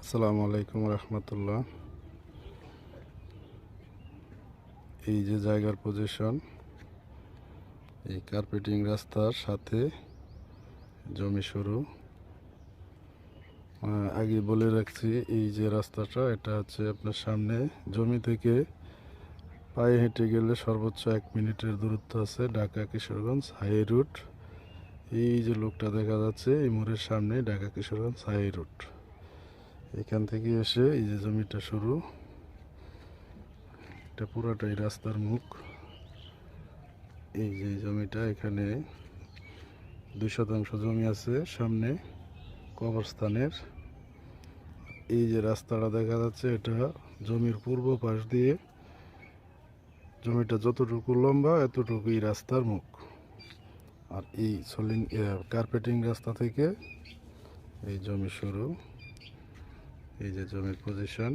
আসসালামু আলাইকুম রহমতুল্লাহ। এই যে জায়গার পজিশন, এই কার্পেটিং রাস্তার সাথে জমি শুরু। আগে বলে রাখছি, এই যে রাস্তাটা, এটা হচ্ছে আপনার সামনে জমি থেকে পায়ে হেঁটে গেলে সর্বোচ্চ 1 মিনিটের দূরত্ব আছে। Dhaka Kishoreganj high route. এই যে লোকটা দেখা যাচ্ছে, এই মোড়ের সামনে ঢাকা কিশোরগঞ্জ হাই রুট। এখান থেকে এসে এই যে জমিটা শুরু, এটা পুরাটাই রাস্তার মুখ। এই যে জমিটা, এখানে 2 শতাংশ জমি আছে সামনে কবরস্থানের। এই যে রাস্তাটা দেখা যাচ্ছে, এটা জমির পূর্ব পাশ দিয়ে, জমিটা যতটুকু লম্বা এতটুকুই রাস্তার মুখ। আর এই কার্পেটিং রাস্তা থেকে এই জমি শুরু। এই যে জমির পজিশন,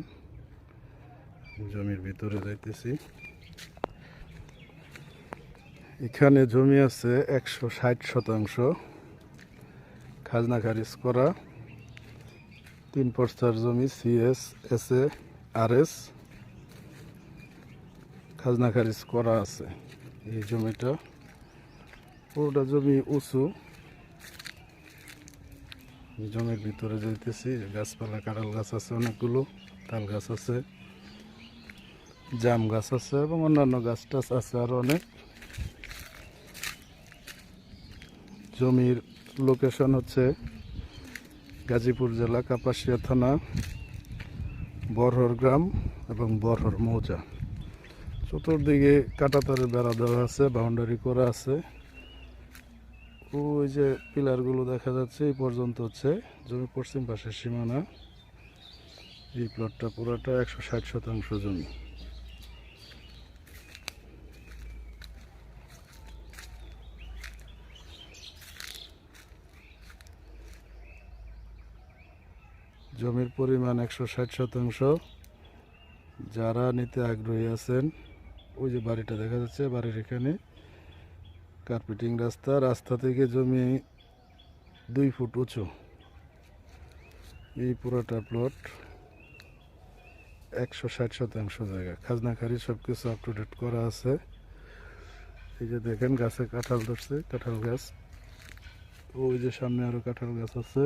জমির ভিতরে যাইতেছি। এখানে জমি আছে 160 শতাংশ, খাজনা খারিজ করা। 3 পর্সার জমি, CS, SA, RS খাজনা খারিজ করা আছে। এই জমিটা পুরোটা জমি উঁচু। জমির ভিতরে যাইতেছি, গাছপালা, কাঁঠাল গাছ আছে অনেকগুলো, তাল গাছ আছে, জাম গাছ আছে এবং অন্যান্য গাছ টাছ আছে আরো অনেক। জমির লোকেশন হচ্ছে গাজীপুর জেলা, কাপাসিয়া থানা, বরহর গ্রাম এবং বরহর মৌজা। চতুর্দিকে কাঁটাতারের বেড়া দেওয়া আছে, বাউন্ডারি করা আছে। ওই যে পিলারগুলো দেখা যাচ্ছে, এই পর্যন্ত হচ্ছে জমি পশ্চিম পাশের সীমানা। এই প্লটটা পুরোটা 160 শতাংশ জমি। জমির পরিমাণ 160 শতাংশ। যারা নিতে আগ্রহী আছেন, ওই যে বাড়িটা দেখা যাচ্ছে, বাড়ির এখানে কার্পেটিং রাস্তা, রাস্তা থেকে জমি 2 ফুট উঁচু। এই পুরোটা প্লট 160 শতাংশ জায়গা, খাজনা খারিজ সব কিছু আপ টু ডেট করা আছে। এই যে দেখেন গাছে কাঁঠাল ধরছে, কাঁঠাল গাছ। ওই যে সামনে আরো কাঁঠাল গাছ আছে,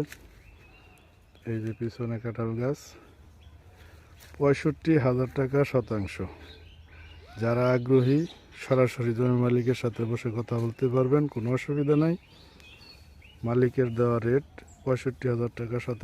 এই যে পিছনে কাঁঠাল গাছ। 65,000 টাকা শতাংশ। যারা আগ্রহী সরাসরি জমি মালিকের সাথে বসে কথা বলতে পারবেন, কোনো অসুবিধা নাই। মালিকের দেওয়া রেট 65,000 টাকা শতাংশ।